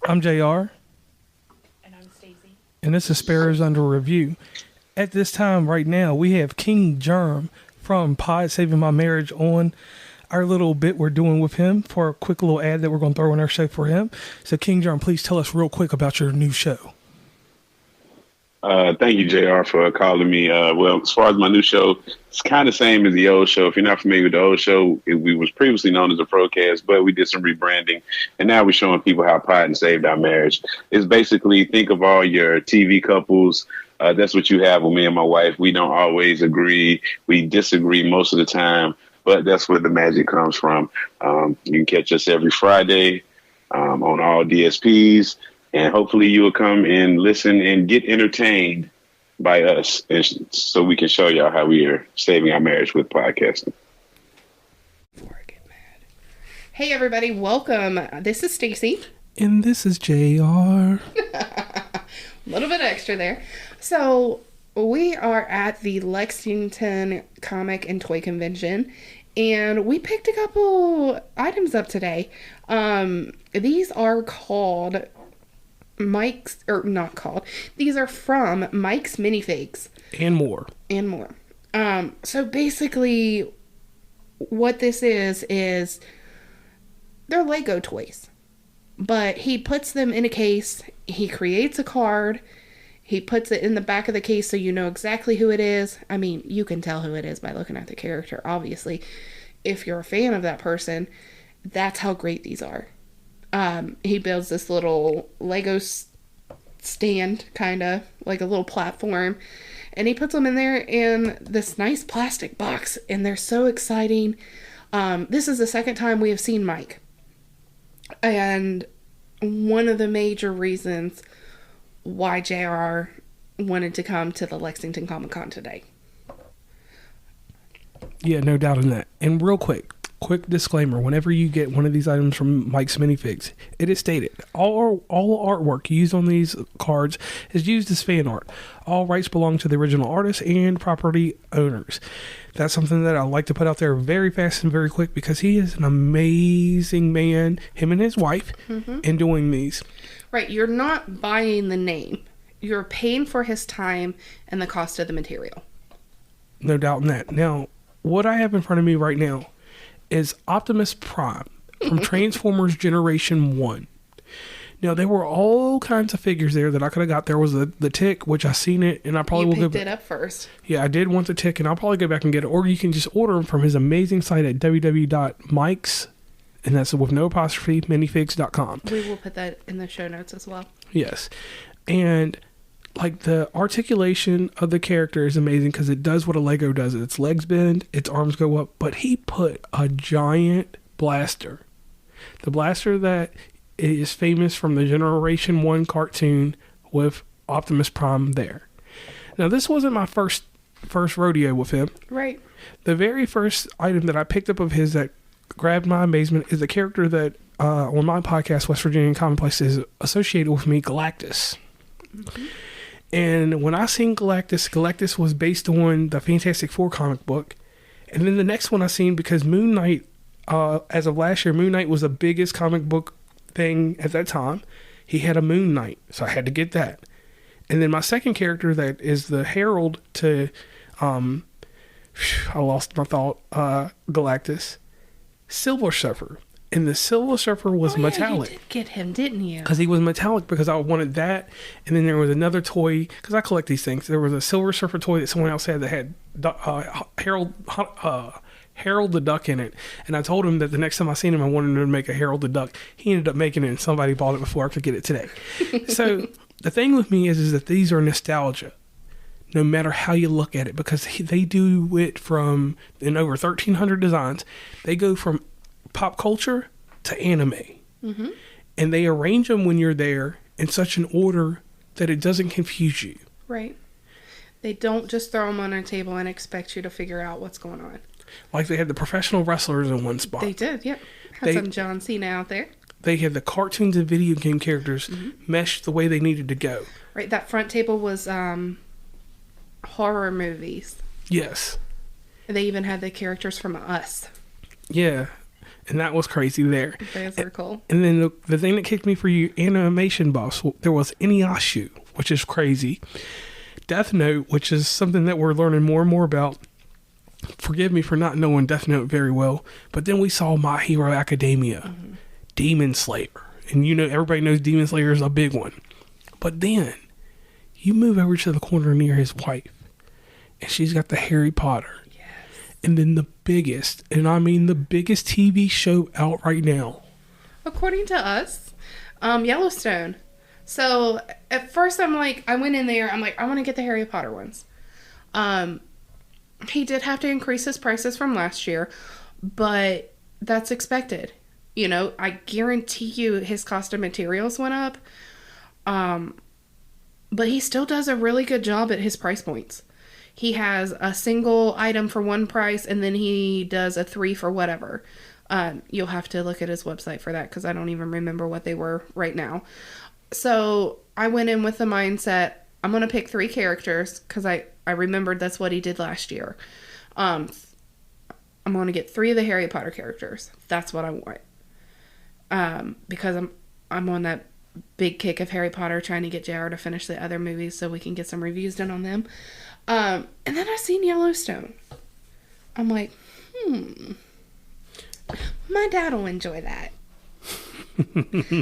I'm JR. And I'm Stacey. And this is Sparrows Under Review. At this time, right now, we have King Germ from Pod Saving My Marriage on our little bit we're doing with him for a quick little ad that we're going to throw in our show for him. So, King Germ, please tell us real quick about your new show. Thank you, JR, for calling me. Well, as far as my new show, it's kind of the same as the old show. If you're not familiar with the old show, we was previously known as the Procast, but we did some rebranding, and now we're showing people how Pod saved our marriage. It's basically, think of all your TV couples. That's what you have with me and my wife. We don't always agree. We disagree most of the time, but that's where the magic comes from. You can catch us every Friday on all DSPs. And hopefully you will come and listen and get entertained by us, and so we can show y'all how we are saving our marriage with podcasting. Before I get mad. Hey everybody, welcome. This is Stacey. And this is JR. A little bit extra there. So we are at the Lexington Comic and Toy Convention, and we picked a couple items up today. These are called Mike's, or not called. These are from Mike's Minifigs. And more. So basically, what this is they're Lego toys. But he puts them in a case, he creates a card, he puts it in the back of the case so you know exactly who it is. I mean, you can tell who it is by looking at the character, obviously. If you're a fan of that person, that's how great these are. He builds this little Lego stand, kind of, like a little platform, and he puts them in there in this nice plastic box, and they're so exciting. This is the second time we have seen Mike, and one of the major reasons why JR wanted to come to the Lexington Comic Con today. Yeah, no doubt in that. And real quick disclaimer, whenever you get one of these items from Mike's Minifigs, it is stated, all artwork used on these cards is used as fan art. All rights belong to the original artist and property owners. That's something that I like to put out there very fast and very quick, because he is an amazing man, him and his wife, in doing these. Right, you're not buying the name. You're paying for his time and the cost of the material. No doubt in that. Now, what I have in front of me right now is Optimus Prime from Transformers Generation 1. Now, there were all kinds of figures there that I could have got. There was the Tick, which I seen it, and I probably will picked it up first. Yeah, I did want the Tick, and I'll probably go back and get it. Or you can just order them from his amazing site at www.mikes, and that's with no apostrophe, minifigs.com. We will put that in the show notes as well. Yes. And like, the articulation of the character is amazing, because it does what a Lego does. Its legs bend, its arms go up, but he put a giant blaster. The blaster that is famous from the Generation 1 cartoon with Optimus Prime there. Now, this wasn't my first rodeo with him. Right. The very first item that I picked up of his that grabbed my amazement is a character that on my podcast, West Virginia Commonplace, is associated with me, Galactus. Mm-hmm. And when I seen Galactus was based on the Fantastic Four comic book. And then the next one I seen, because Moon Knight, as of last year, Moon Knight was the biggest comic book thing at that time. He had a Moon Knight, so I had to get that. And then my second character that is the herald to, I lost my thought, Galactus, Silver Surfer. And the Silver Surfer was metallic. You did get him, didn't you? Because he was metallic, because I wanted that. And then there was another toy, because I collect these things. There was a Silver Surfer toy that someone else had that had Harold the Duck in it. And I told him that the next time I seen him, I wanted him to make a Harold the Duck. He ended up making it, and somebody bought it before I could get it today. So the thing with me is that these are nostalgia, no matter how you look at it, because they do it from, in over 1,300 designs, they go from pop culture to anime. Mm-hmm. And they arrange them when you're there in such an order that it doesn't confuse you. Right. They don't just throw them on a table and expect you to figure out what's going on. Like, they had the professional wrestlers in one spot. They did, yep. Had some John Cena out there. They had the cartoons and video game characters meshed the way they needed to go. Right, that front table was horror movies. Yes. They even had the characters from Us. Yeah. And that was crazy there. Those are cool. And then the thing that kicked me for you animation buffs, there was Inuyasha, which is crazy. Death Note, which is something that we're learning more and more about. Forgive me for not knowing Death Note very well. But then we saw My Hero Academia, Demon Slayer. And everybody knows Demon Slayer is a big one. But then you move over to the corner near his wife, and she's got the Harry Potter. And then the biggest, and I mean the biggest TV show out right now. According to us, Yellowstone. So at first I went in there, I want to get the Harry Potter ones. He did have to increase his prices from last year, but that's expected. I guarantee you his cost of materials went up. But he still does a really good job at his price points. He has a single item for one price, and then he does a 3 for whatever. You'll have to look at his website for that, because I don't even remember what they were right now. So I went in with the mindset, I'm going to pick 3 characters, because I remembered that's what he did last year. I'm going to get 3 of the Harry Potter characters. That's what I want. Because I'm on that big kick of Harry Potter, trying to get JR to finish the other movies so we can get some reviews done on them. And then I seen Yellowstone. I'm like, my dad will enjoy that.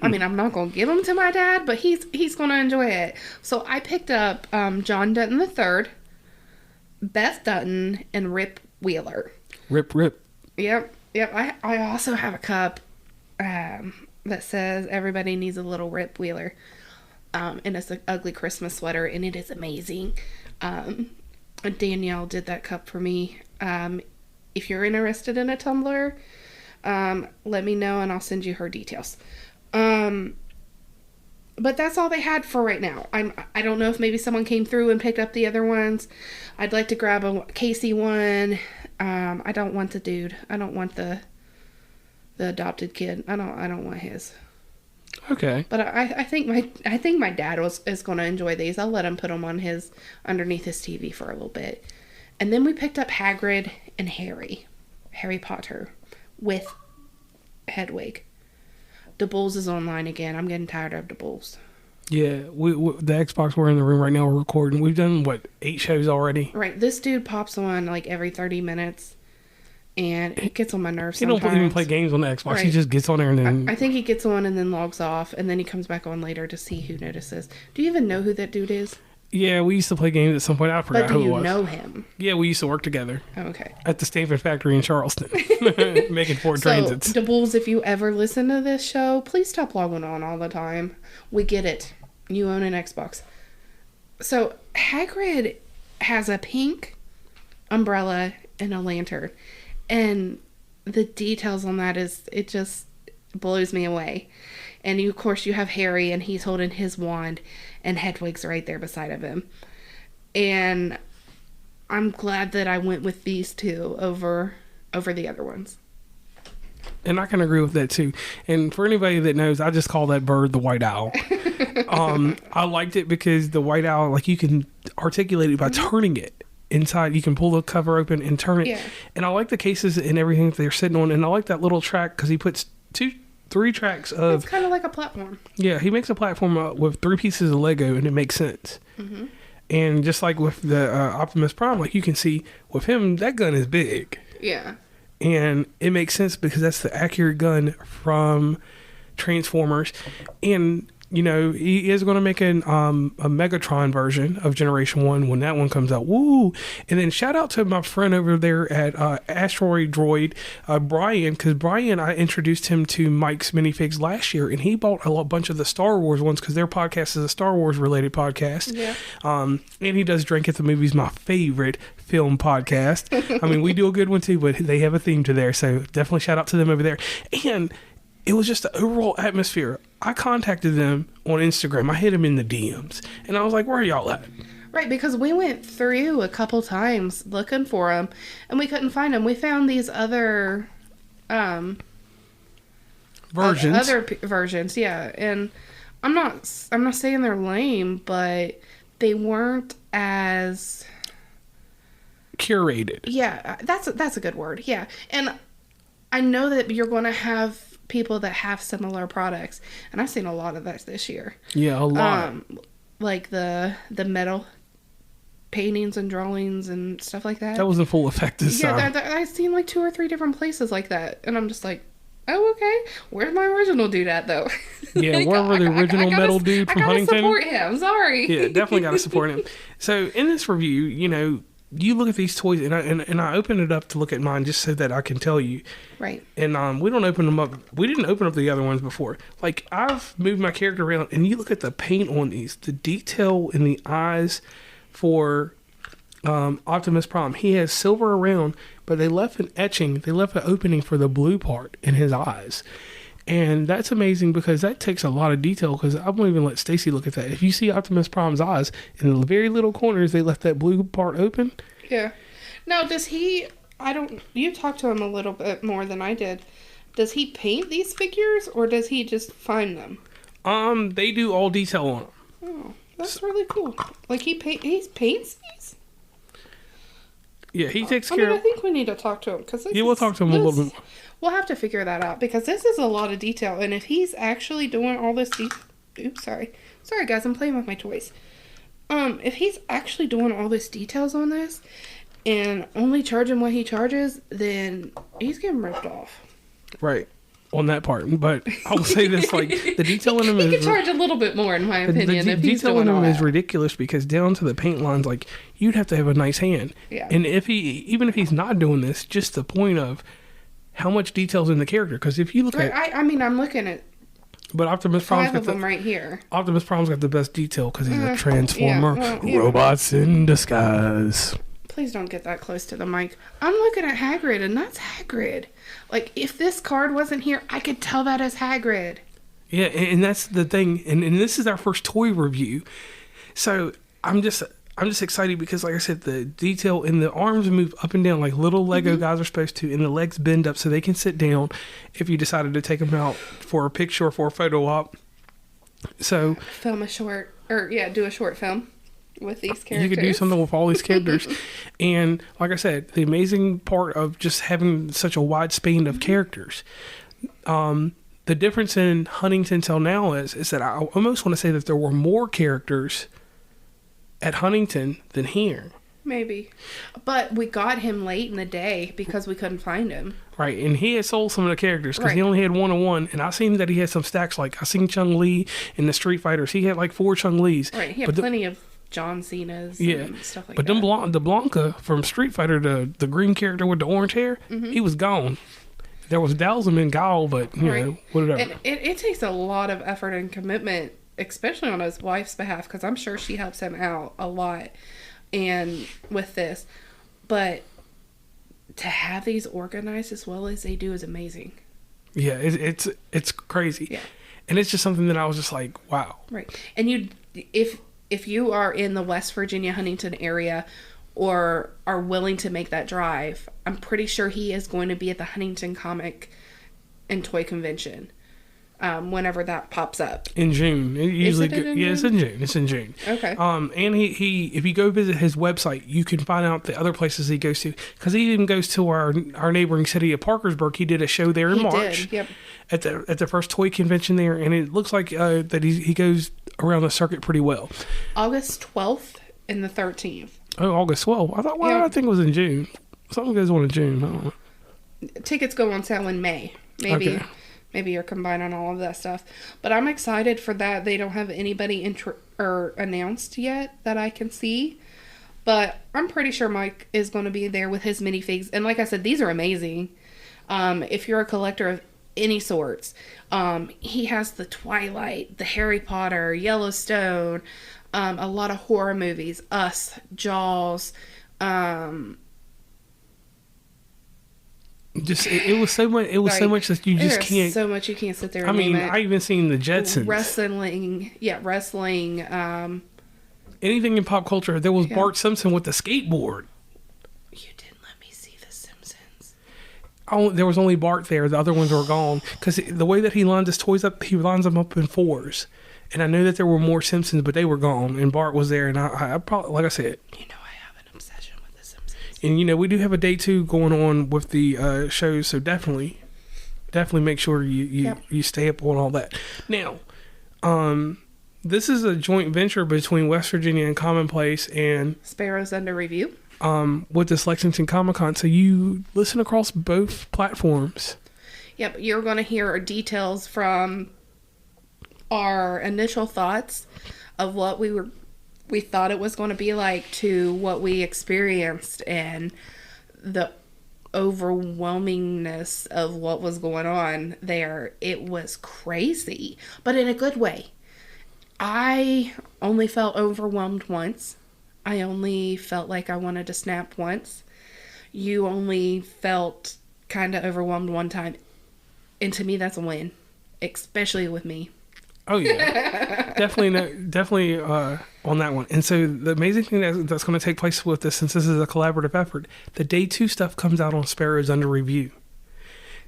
I mean, I'm not going to give them to my dad, but he's going to enjoy it. So I picked up John Dutton III, Beth Dutton, and Rip Wheeler. Rip. Yep. I also have a cup that says everybody needs a little Rip Wheeler. And it's an ugly Christmas sweater, and it is amazing. Danielle did that cup for me. If you're interested in a tumbler, let me know and I'll send you her details. But that's all they had for right now. I don't know if maybe someone came through and picked up the other ones. I'd like to grab a Casey one. I don't want the dude. I don't want the adopted kid. I don't want his. Okay. But I think my dad is going to enjoy these. I'll let him put them on underneath his TV for a little bit. And then we picked up Hagrid and Harry Potter with Hedwig. The Bulls is online again. I'm getting tired of the Bulls. Yeah, we the Xbox, we're in the room right now, we're recording. We've done 8 shows already. Right. This dude pops on every 30 minutes. And it gets on my nerves sometimes. He don't even play games on the Xbox. Right. He just gets on there and then... I think he gets on and then logs off. And then he comes back on later to see who notices. Do you even know who that dude is? Yeah, we used to play games at some point. I forgot who it was. But do you know him? Yeah, we used to work together. Oh, okay. At the Stanford factory in Charleston. Making Ford Transits. So, the Bulls, if you ever listen to this show, please stop logging on all the time. We get it. You own an Xbox. So, Hagrid has a pink umbrella and a lantern. And the details on that it just blows me away. And of course you have Harry, and he's holding his wand, and Hedwig's right there beside of him. And I'm glad that I went with these 2 over the other ones. And I can agree with that too. And for anybody that knows, I just call that bird the white owl. I liked it because the white owl, you can articulate it by turning it. Inside, you can pull the cover open and turn it. Yeah. And I like the cases and everything that they're sitting on. And I like that little track because he puts 3 tracks of... It's kind of like a platform. Yeah, he makes a platform with 3 pieces of Lego, and it makes sense. Mm-hmm. And just like with the Optimus Prime, you can see with him, that gun is big. Yeah. And it makes sense because that's the accurate gun from Transformers. And... he is going to make a Megatron version of Generation 1 when that one comes out. Woo! And then shout out to my friend over there at Asteroid Droid, Brian, because Brian, I introduced him to Mike's Minifigs last year, and he bought a bunch of the Star Wars ones because their podcast is a Star Wars related podcast. Yeah. And he does Drink at the Movies, my favorite film podcast. I mean, we do a good one too, but they have a theme to there, so definitely shout out to them over there. And it was just the overall atmosphere. I contacted them on Instagram. I hit them in the DMs. And I was like, where are y'all at? Right, because we went through a couple times looking for them, and we couldn't find them. We found these other... versions. Other versions, yeah. And I'm not saying they're lame, but they weren't as... curated. Yeah, that's a good word, yeah. And I know that you're going to have people that have similar products, and I've seen a lot of that this year. Yeah, a lot. Like the metal paintings and drawings and stuff like that. That was in full effect this time. Yeah, I've seen like 2 or 3 different places like that, and I'm just like, oh, okay. Where's my original dude at, though? Yeah, wherever the original metal dude from Huntington. I gotta support him. Sorry. Yeah, definitely gotta support him. So in this review, you know, you look at these toys, and I open it up to look at mine just so that I can tell you. Right. And we don't open them up. We didn't open up the other ones before. Like, I've moved my character around, and you look at the paint on these, the detail in the eyes for Optimus Prime. He has silver around, but they left an etching. They left an opening for the blue part in his eyes. And that's amazing because that takes a lot of detail, because I won't even let Stacey look at that. If you see Optimus Prime's eyes, in the very little corners, they left that blue part open. Yeah. Now, does he... You talked to him a little bit more than I did. Does he paint these figures, or does he just find them? They do all detail on them. Oh, that's really cool. Like, he paints these? Yeah, he takes care of... I think we need to talk to him. We'll talk to him a little bit more. We'll have to figure that out, because this is a lot of detail. And if he's actually doing all this... Oops, sorry. Sorry, guys, I'm playing with my toys. If he's actually doing all this details on this and only charging what he charges, then he's getting ripped off. Right. On that part. But I will say this, like, the detail in him he is... could charge a little bit more, in my opinion, the if he's detail doing in all him is that. ridiculous, because down to the paint lines, like, you'd have to have a nice hand. Yeah. And even if he's not doing this, just the point of how much detail's in the character. Because if you look at... I mean, I'm looking at... But Optimus Prime's 5 of them right here. Optimus Prime's got the best detail because he's a transformer. Robots in disguise. Please don't get that close to the mic. I'm looking at Hagrid, and that's Hagrid. Like, if this card wasn't here, I could tell that as Hagrid. Yeah, and that's the thing. And this is our first toy review. So I'm just excited because, like I said, the detail in the arms move up and down like little Lego guys are supposed to, and the legs bend up so they can sit down if you decided to take them out for a picture or for a photo op. So do a short film with these characters. You could do something with all these characters. And like I said, the amazing part of just having such a wide span of characters. The difference in Huntington till now is that I almost want to say that there were more characters at Huntington than here. Maybe. But we got him late in the day because we couldn't find him. Right, and he had sold some of the characters because he only had 1-on-1, and I seen that he had some stacks. Like, I seen Chun-Li in the Street Fighters. He had like 4 Chun-Li's. Right, he had plenty of John Cena's and stuff like that. But the Blanca from Street Fighter, the green character with the orange hair, he was gone. There was Dowsum and Guile, but, you know, whatever. And it takes a lot of effort and commitment, especially on his wife's behalf, because I'm sure she helps him out a lot and with this. But to have these organized as well as they do is amazing. Yeah, it's crazy. Yeah. And it's just something that I was just like, wow. Right. And if you are in the West Virginia Huntington area or are willing to make that drive, I'm pretty sure he is going to be at the Huntington Comic and Toy Convention whenever that pops up. In June. It's in June. It's in June. Okay. And he if you go visit his website, you can find out the other places he goes to. Because he even goes to our neighboring city of Parkersburg. He did a show there in March. Yep. At the first toy convention there, and it looks like that he goes around the circuit pretty well. August 12th and the 13th. Oh, August 12th. I thought. Well, I think it was in June. Something goes on in June. I don't know. Tickets go on sale in May. Maybe you're combining all of that stuff. But I'm excited for that. They don't have anybody announced yet that I can see. But I'm pretty sure Mike is going to be there with his minifigs. And like I said, these are amazing. If you're a collector of any sorts, he has the Twilight, the Harry Potter, Yellowstone, a lot of horror movies, Us, Jaws, just it was so much. It was so much that you just can't. So much you can't sit there. And I mean, I even seen the Jetsons. Wrestling. Anything in pop culture. There was Bart Simpson with the skateboard. You didn't let me see The Simpsons. Oh, there was only Bart there. The other ones were gone because the way that he lines his toys up, he lines them up in 4s. And I knew that there were more Simpsons, but they were gone. And Bart was there, and I probably, like I said, you know, I have an obsession with The Simpsons. And we do have a day 2 going on with the shows, so definitely make sure you stay up on all that. Now, this is a joint venture between West Virginia and Commonplace and Sparrows Under Review. With this Lexington Comic Con, so you listen across both platforms. Yep, you're going to hear details from our initial thoughts of what we thought it was going to be like to what we experienced and the overwhelmingness of what was going on there. It was crazy, but in a good way. I only felt overwhelmed once. I only felt like I wanted to snap once. You only felt kind of overwhelmed one time. And to me, that's a win, especially with me. Oh, yeah. definitely on that one. And so the amazing thing that's going to take place with this, since this is a collaborative effort, the day 2 stuff comes out on Sparrows Under Review.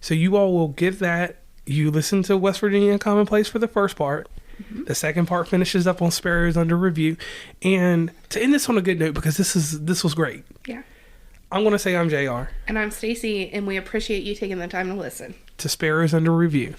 So you all will get that. You listen to West Virginia Commonplace for the first part. Mm-hmm. The second part finishes up on Sparrows Under Review. And to end this on a good note, because this was great. Yeah. I'm going to say I'm JR. And I'm Stacey, and we appreciate you taking the time to listen to Sparrows Under Review.